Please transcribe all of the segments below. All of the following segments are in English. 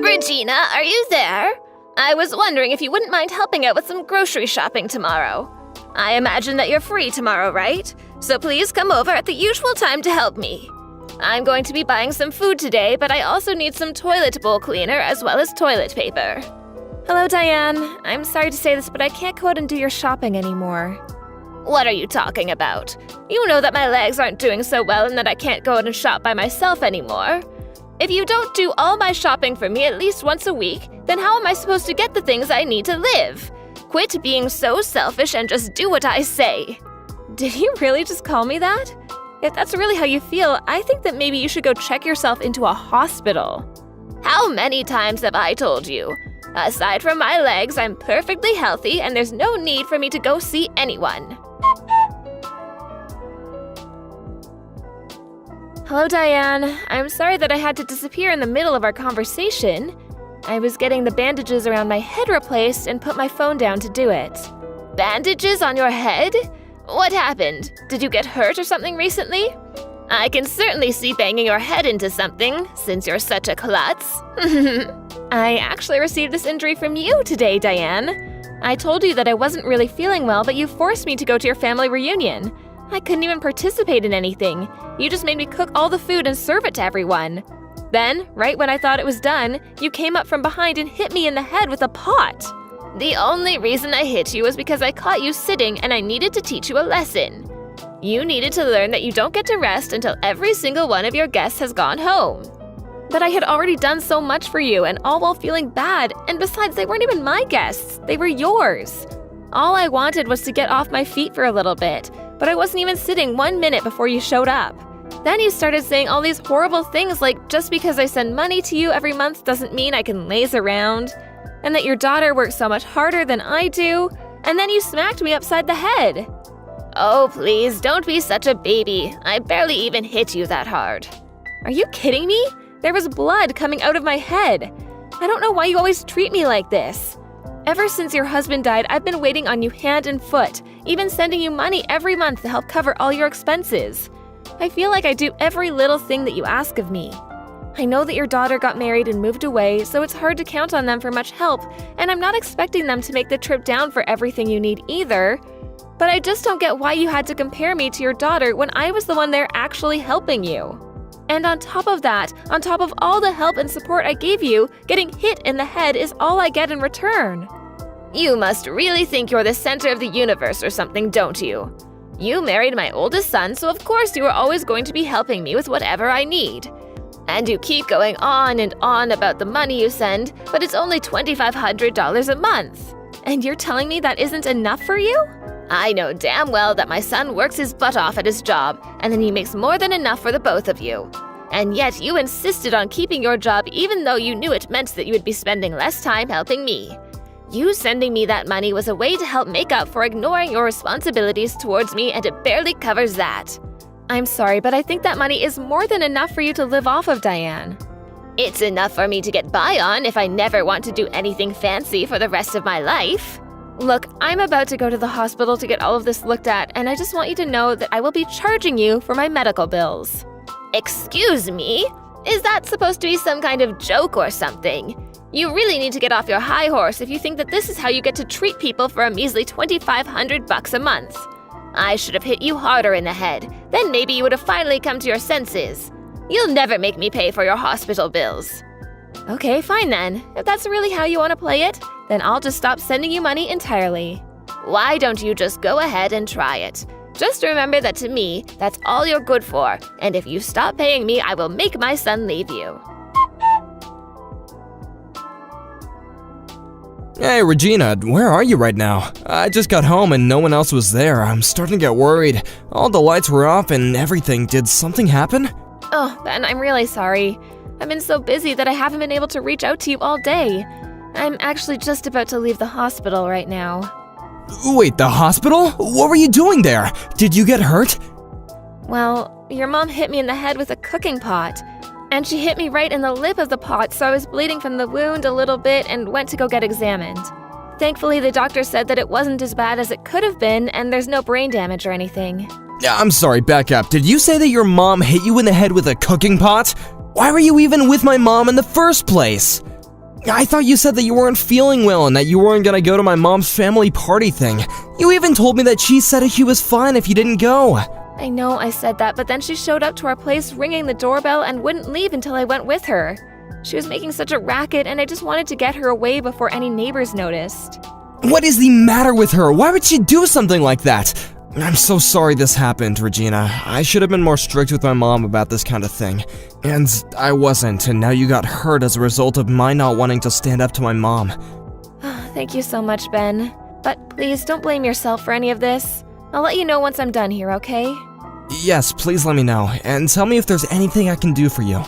Regina, are you there? I was wondering if you wouldn't mind helping out with some grocery shopping tomorrow. I imagine that you're free tomorrow, right? So please come over at the usual time to help me. I'm going to be buying some food today, but I also need some toilet bowl cleaner as well as toilet paper. Hello, Diane. I'm sorry to say this, but I can't go out and do your shopping anymore. What are you talking about? You know that my legs aren't doing so well and that I can't go out and shop by myself anymore. If you don't do all my shopping for me at least once a week, then how am I supposed to get the things I need to live? Quit being so selfish and just do what I say. Did you really just call me that? If that's really how you feel, I think that maybe you should go check yourself into a hospital. How many times have I told you? Aside from my legs, I'm perfectly healthy and there's no need for me to go see anyone. Hello, Diane. I'm sorry that I had to disappear in the middle of our conversation. I was getting the bandages around my head replaced and put my phone down to do it. Bandages on your head? What happened? Did you get hurt or something recently? I can certainly see banging your head into something, since you're such a klutz. I actually received this injury from you today, Diane. I told you that I wasn't really feeling well, but you forced me to go to your family reunion. I couldn't even participate in anything. You just made me cook all the food and serve it to everyone. Then, right when I thought it was done, you came up from behind and hit me in the head with a pot. The only reason I hit you was because I caught you sitting and I needed to teach you a lesson. You needed to learn that you don't get to rest until every single one of your guests has gone home. But I had already done so much for you, and all while feeling bad, and besides, they weren't even my guests, they were yours. All I wanted was to get off my feet for a little bit, but I wasn't even sitting 1 minute before you showed up. Then you started saying all these horrible things like just because I send money to you every month doesn't mean I can laze around, and that your daughter works so much harder than I do, and then you smacked me upside the head. Oh, please, don't be such a baby. I barely even hit you that hard. Are you kidding me? There was blood coming out of my head. I don't know why you always treat me like this. Ever since your husband died, I've been waiting on you hand and foot, even sending you money every month to help cover all your expenses. I feel like I do every little thing that you ask of me. I know that your daughter got married and moved away, so it's hard to count on them for much help, and I'm not expecting them to make the trip down for everything you need either. But I just don't get why you had to compare me to your daughter when I was the one there actually helping you. And on top of that, on top of all the help and support I gave you, getting hit in the head is all I get in return. You must really think you're the center of the universe or something, don't you? You married my oldest son, so of course you are always going to be helping me with whatever I need. And you keep going on and on about the money you send, but it's only $2,500 a month. And you're telling me that isn't enough for you? I know damn well that my son works his butt off at his job, and then he makes more than enough for the both of you. And yet you insisted on keeping your job even though you knew it meant that you would be spending less time helping me. You sending me that money was a way to help make up for ignoring your responsibilities towards me, and it barely covers that. I'm sorry, but I think that money is more than enough for you to live off of, Diane. It's enough for me to get by on if I never want to do anything fancy for the rest of my life. Look, I'm about to go to the hospital to get all of this looked at, and I just want you to know that I will be charging you for my medical bills. Excuse me? Is that supposed to be some kind of joke or something? You really need to get off your high horse if you think that this is how you get to treat people for a measly $2,500 a month. I should have hit you harder in the head. Then maybe you would have finally come to your senses. You'll never make me pay for your hospital bills. Okay, fine then. If that's really how you want to play it, then I'll just stop sending you money entirely. Why don't you just go ahead and try it? Just remember that to me, that's all you're good for, and if you stop paying me, I will make my son leave you. Hey, Regina, where are you right now? I just got home and no one else was there. I'm starting to get worried. All the lights were off and everything. Did something happen? Oh, Ben, I'm really sorry. I've been so busy that I haven't been able to reach out to you all day. I'm actually just about to leave the hospital right now. Wait, the hospital? What were you doing there? Did you get hurt? Well, your mom hit me in the head with a cooking pot. And she hit me right in the lip of the pot, so I was bleeding from the wound a little bit and went to go get examined. Thankfully, the doctor said that it wasn't as bad as it could have been, and there's no brain damage or anything. I'm sorry, back up. Did you say that your mom hit you in the head with a cooking pot? Why were you even with my mom in the first place? I thought you said that you weren't feeling well and that you weren't gonna go to my mom's family party thing. You even told me that she said she was fine if you didn't go. I know I said that, but then she showed up to our place ringing the doorbell and wouldn't leave until I went with her. She was making such a racket, and I just wanted to get her away before any neighbors noticed. What is the matter with her? Why would she do something like that? I'm so sorry this happened, Regina. I should have been more strict with my mom about this kind of thing. And I wasn't, and now you got hurt as a result of my not wanting to stand up to my mom. Thank you so much, Ben. But please don't blame yourself for any of this. I'll let you know once I'm done here, okay? Yes, please let me know, and tell me if there's anything I can do for you.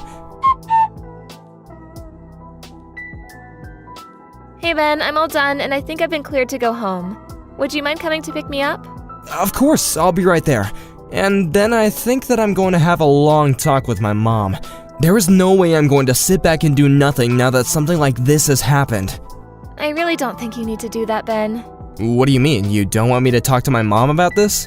Hey Ben, I'm all done, and I think I've been cleared to go home. Would you mind coming to pick me up? Of course, I'll be right there. And then I think that I'm going to have a long talk with my mom. There is no way I'm going to sit back and do nothing now that something like this has happened. I really don't think you need to do that, Ben. What do you mean? You don't want me to talk to my mom about this?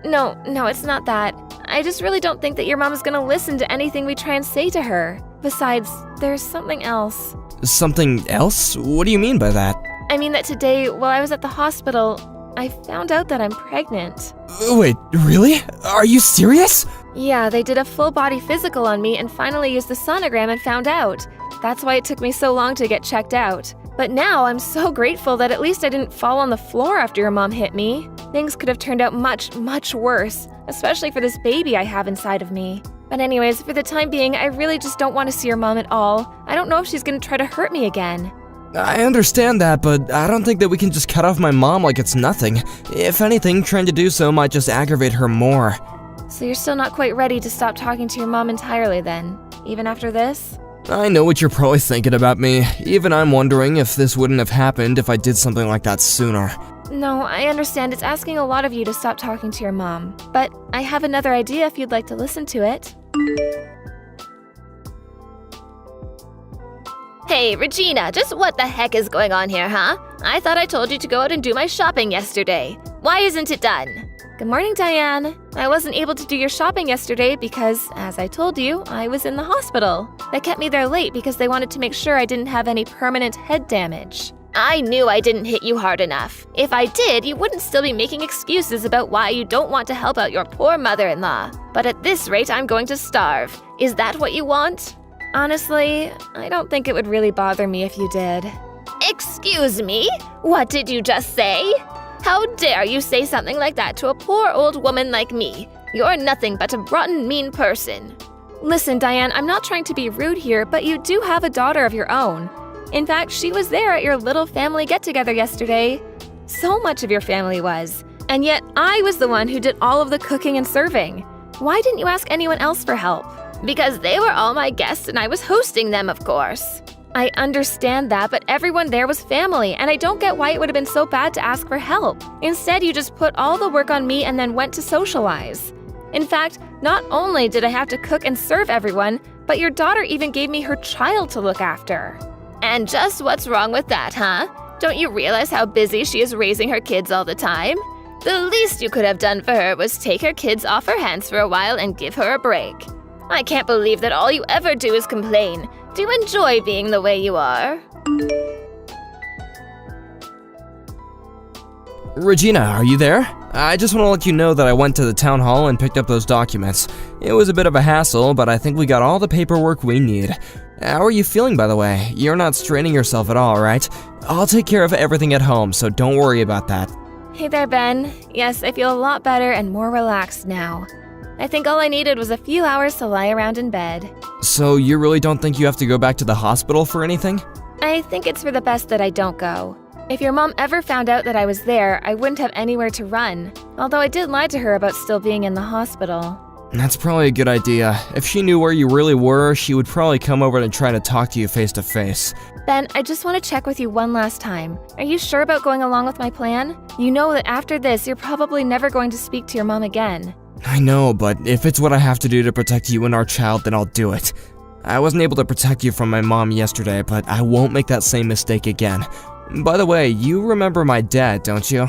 No, it's not that. I just really don't think that your mom is gonna listen to anything we try and say to her. Besides, there's something else. Something else? What do you mean by that? I mean that today, while I was at the hospital, I found out that I'm pregnant. Wait, really? Are you serious? Yeah, they did a full-body physical on me and finally used the sonogram and found out. That's why it took me so long to get checked out. But now I'm so grateful that at least I didn't fall on the floor after your mom hit me. Things could have turned out much, much worse, especially for this baby I have inside of me. But anyways, for the time being, I really just don't want to see your mom at all. I don't know if she's gonna try to hurt me again. I understand that, but I don't think that we can just cut off my mom like it's nothing. If anything, trying to do so might just aggravate her more. So you're still not quite ready to stop talking to your mom entirely then, even after this? I know what you're probably thinking about me. Even I'm wondering if this wouldn't have happened if I did something like that sooner. No, I understand it's asking a lot of you to stop talking to your mom. But I have another idea if you'd like to listen to it. Hey, Regina, just what the heck is going on here, huh? I thought I told you to go out and do my shopping yesterday. Why isn't it done? Good morning, Diane. I wasn't able to do your shopping yesterday because, as I told you, I was in the hospital. They kept me there late because they wanted to make sure I didn't have any permanent head damage. I knew I didn't hit you hard enough. If I did, you wouldn't still be making excuses about why you don't want to help out your poor mother-in-law. But at this rate, I'm going to starve. Is that what you want? Honestly, I don't think it would really bother me if you did. Excuse me? What did you just say? How dare you say something like that to a poor old woman like me? You're nothing but a rotten, mean person. Listen, Diane, I'm not trying to be rude here, but you do have a daughter of your own. In fact, she was there at your little family get-together yesterday. So much of your family was. And yet, I was the one who did all of the cooking and serving. Why didn't you ask anyone else for help? Because they were all my guests and I was hosting them, of course. I understand that, but everyone there was family, and I don't get why it would have been so bad to ask for help. Instead, you just put all the work on me and then went to socialize. In fact, not only did I have to cook and serve everyone, but your daughter even gave me her child to look after. And just what's wrong with that, huh? Don't you realize how busy she is raising her kids all the time? The least you could have done for her was take her kids off her hands for a while and give her a break. I can't believe that all you ever do is complain. Do you enjoy being the way you are? Regina, are you there? I just want to let you know that I went to the town hall and picked up those documents. It was a bit of a hassle, but I think we got all the paperwork we need. How are you feeling, by the way? You're not straining yourself at all, right? I'll take care of everything at home, so don't worry about that. Hey there, Ben. Yes, I feel a lot better and more relaxed now. I think all I needed was a few hours to lie around in bed. So you really don't think you have to go back to the hospital for anything? I think it's for the best that I don't go. If your mom ever found out that I was there, I wouldn't have anywhere to run. Although I did lie to her about still being in the hospital. That's probably a good idea. If she knew where you really were, she would probably come over and try to talk to you face to face. Ben, I just want to check with you one last time. Are you sure about going along with my plan? You know that after this, you're probably never going to speak to your mom again. I know, but if it's what I have to do to protect you and our child, then I'll do it. I wasn't able to protect you from my mom yesterday, but I won't make that same mistake again. By the way, you remember my dad, don't you?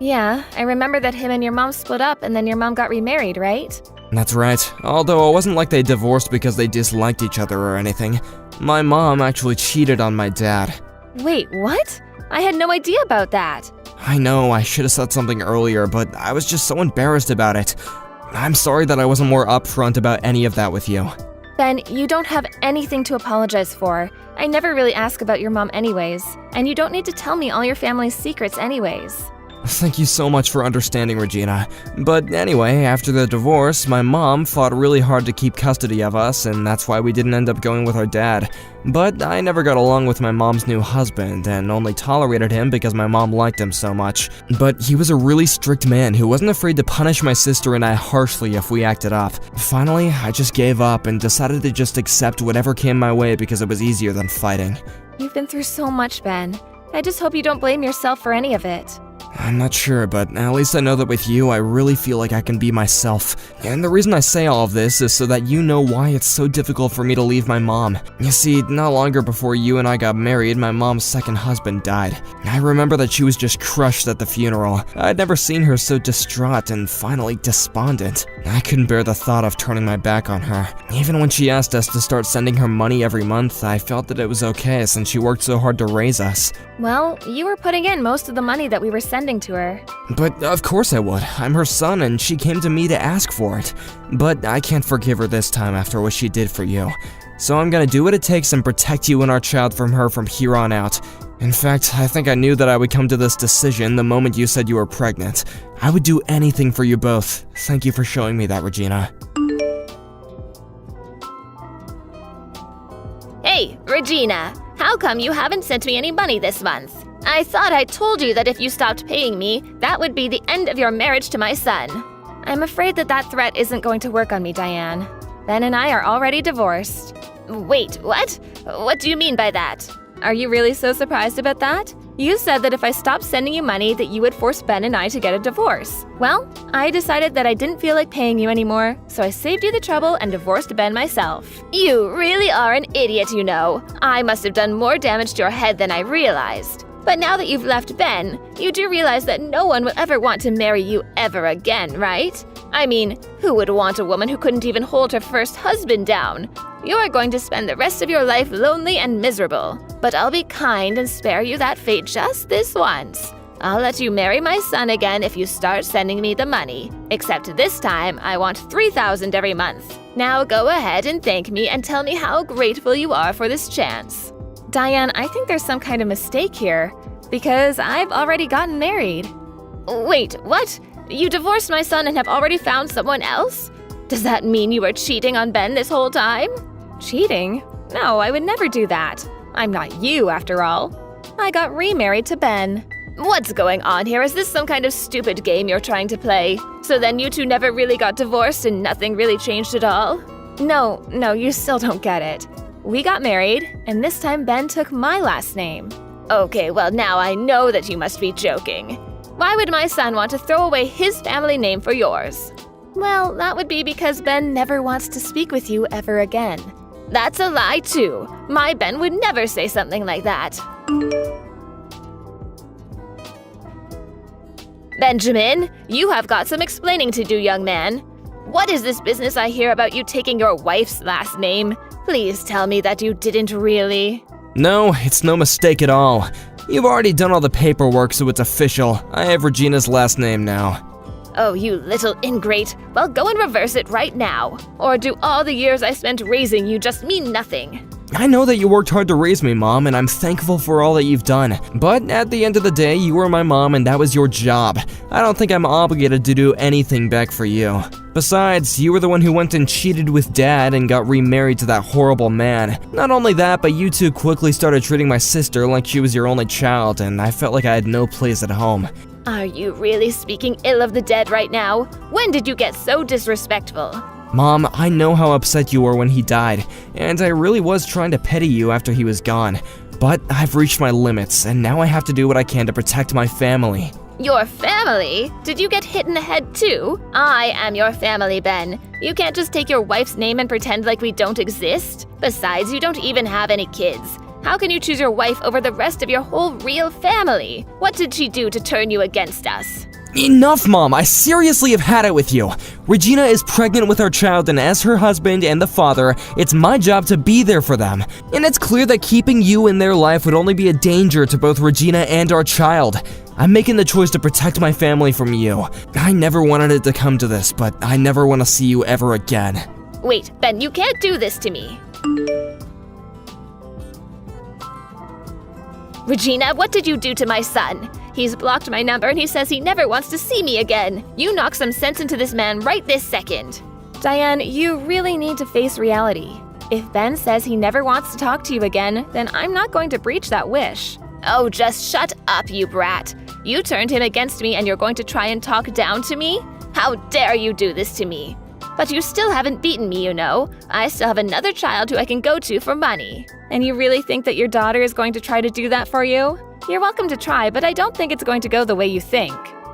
Yeah, I remember that him and your mom split up and then your mom got remarried, right? That's right, although it wasn't like they divorced because they disliked each other or anything. My mom actually cheated on my dad. Wait, what? I had no idea about that. I know I should have said something earlier, but I was just so embarrassed about it. I'm sorry that I wasn't more upfront about any of that with you. Ben, you don't have anything to apologize for. I never really ask about your mom anyways, and you don't need to tell me all your family's secrets anyways. Thank you so much for understanding, Regina. But anyway, after the divorce, my mom fought really hard to keep custody of us, and that's why we didn't end up going with our dad. But I never got along with my mom's new husband, and only tolerated him because my mom liked him so much. But he was a really strict man who wasn't afraid to punish my sister and I harshly if we acted up. Finally, I just gave up and decided to just accept whatever came my way because it was easier than fighting. You've been through so much, Ben. I just hope you don't blame yourself for any of it. I'm not sure, but at least I know that with you, I really feel like I can be myself. And the reason I say all of this is so that you know why it's so difficult for me to leave my mom. You see, not longer before you and I got married, my mom's second husband died. I remember that she was just crushed at the funeral. I'd never seen her so distraught and finally despondent. I couldn't bear the thought of turning my back on her. Even when she asked us to start sending her money every month, I felt that it was okay since she worked so hard to raise us. Well, you were putting in most of the money that we were sending to her. But of course I would. I'm her son and she came to me to ask for it. But I can't forgive her this time after what she did for you. So I'm gonna do what it takes and protect you and our child from her from here on out. In fact, I think I knew that I would come to this decision the moment you said you were pregnant. I would do anything for you both. Thank you for showing me that, Regina. Hey, Regina, how come you haven't sent me any money this month? I thought I told you that if you stopped paying me, that would be the end of your marriage to my son. I'm afraid that threat isn't going to work on me, Diane. Ben and I are already divorced. Wait, what? What do you mean by that? Are you really so surprised about that? You said that if I stopped sending you money that you would force Ben and I to get a divorce. Well, I decided that I didn't feel like paying you anymore, so I saved you the trouble and divorced Ben myself. You really are an idiot, you know. I must have done more damage to your head than I realized. But now that you've left Ben, you do realize that no one will ever want to marry you ever again, right? I mean, who would want a woman who couldn't even hold her first husband down? You are going to spend the rest of your life lonely and miserable. But I'll be kind and spare you that fate just this once. I'll let you marry my son again if you start sending me the money. Except this time, I want $3,000 every month. Now go ahead and thank me and tell me how grateful you are for this chance. Diane, I think there's some kind of mistake here, because I've already gotten married. Wait, what? You divorced my son and have already found someone else? Does that mean you were cheating on Ben this whole time? Cheating? No, I would never do that. I'm not you, after all. I got remarried to Ben. What's going on here? Is this some kind of stupid game you're trying to play? So then you two never really got divorced and nothing really changed at all? No, you still don't get it. We got married, and this time Ben took my last name. Okay, well now I know that you must be joking. Why would my son want to throw away his family name for yours? Well, that would be because Ben never wants to speak with you ever again. That's a lie too. My Ben would never say something like that. Benjamin, you have got some explaining to do, young man. What is this business I hear about you taking your wife's last name? Please tell me that you didn't really. No, it's no mistake at all. You've already done all the paperwork, so it's official. I have Regina's last name now. Oh, you little ingrate. Well, go and reverse it right now. Or do all the years I spent raising you just mean nothing? I know that you worked hard to raise me, Mom, and I'm thankful for all that you've done. But at the end of the day, you were my mom and that was your job. I don't think I'm obligated to do anything back for you. Besides, you were the one who went and cheated with Dad and got remarried to that horrible man. Not only that, but you two quickly started treating my sister like she was your only child, and I felt like I had no place at home. Are you really speaking ill of the dead right now? When did you get so disrespectful? Mom, I know how upset you were when he died, and I really was trying to pity you after he was gone. But I've reached my limits, and now I have to do what I can to protect my family. Your family? Did you get hit in the head too? I am your family, Ben. You can't just take your wife's name and pretend like we don't exist. Besides, you don't even have any kids. How can you choose your wife over the rest of your whole real family? What did she do to turn you against us? Enough, Mom! I seriously have had it with you! Regina is pregnant with our child, and as her husband and the father, it's my job to be there for them. And it's clear that keeping you in their life would only be a danger to both Regina and our child. I'm making the choice to protect my family from you. I never wanted it to come to this, but I never want to see you ever again. Wait, Ben, you can't do this to me. Regina, what did you do to my son? He's blocked my number and he says he never wants to see me again. You knock some sense into this man right this second. Diane, you really need to face reality. If Ben says he never wants to talk to you again, then I'm not going to breach that wish. Oh, just shut up, you brat. You turned him against me and you're going to try and talk down to me? How dare you do this to me? But you still haven't beaten me, you know. I still have another child who I can go to for money. And you really think that your daughter is going to try to do that for you? You're welcome to try, but I don't think it's going to go the way you think.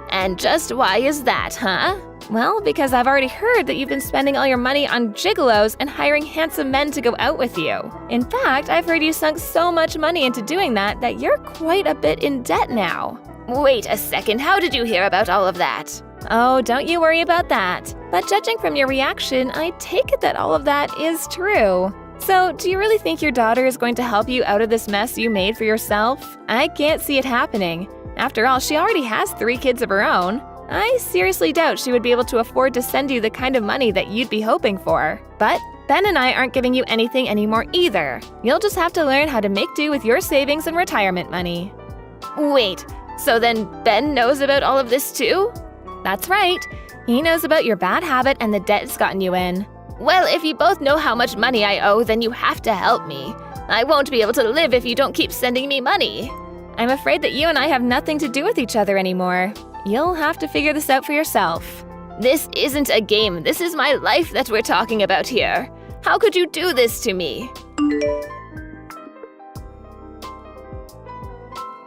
And just why is that, huh? Well, because I've already heard that you've been spending all your money on gigolos and hiring handsome men to go out with you. In fact, I've heard you sunk so much money into doing that you're quite a bit in debt now. Wait a second, how did you hear about all of that? Oh, don't you worry about that. But judging from your reaction, I take it that all of that is true. So, do you really think your daughter is going to help you out of this mess you made for yourself? I can't see it happening. After all, she already has 3 kids of her own. I seriously doubt she would be able to afford to send you the kind of money that you'd be hoping for. But Ben and I aren't giving you anything anymore either. You'll just have to learn how to make do with your savings and retirement money. Wait, so then Ben knows about all of this too? That's right. He knows about your bad habit and the debt it's gotten you in. Well, if you both know how much money I owe, then you have to help me. I won't be able to live if you don't keep sending me money. I'm afraid that you and I have nothing to do with each other anymore. You'll have to figure this out for yourself. This isn't a game. This is my life that we're talking about here. How could you do this to me?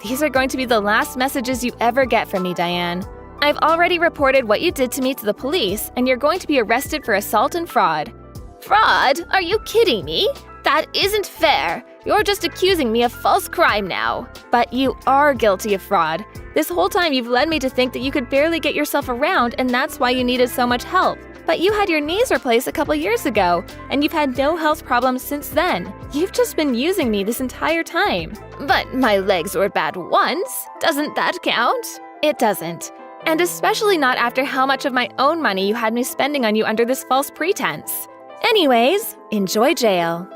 These are going to be the last messages you ever get from me, Diane. I've already reported what you did to me to the police, and you're going to be arrested for assault and fraud. Fraud? Are you kidding me? That isn't fair. You're just accusing me of false crime now. But you are guilty of fraud. This whole time you've led me to think that you could barely get yourself around, and that's why you needed so much help. But you had your knees replaced a couple years ago, and you've had no health problems since then. You've just been using me this entire time. But my legs were bad once. Doesn't that count? It doesn't. And especially not after how much of my own money you had me spending on you under this false pretense. Anyways, enjoy jail.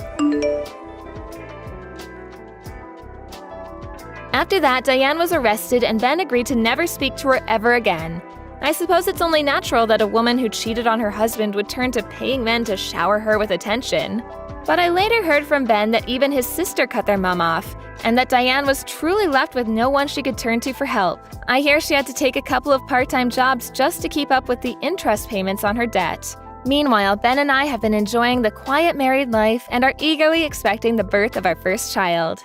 After that, Diane was arrested and Ben agreed to never speak to her ever again. I suppose it's only natural that a woman who cheated on her husband would turn to paying men to shower her with attention. But I later heard from Ben that even his sister cut their mom off, and that Diane was truly left with no one she could turn to for help. I hear she had to take a couple of part-time jobs just to keep up with the interest payments on her debt. Meanwhile, Ben and I have been enjoying the quiet married life and are eagerly expecting the birth of our first child.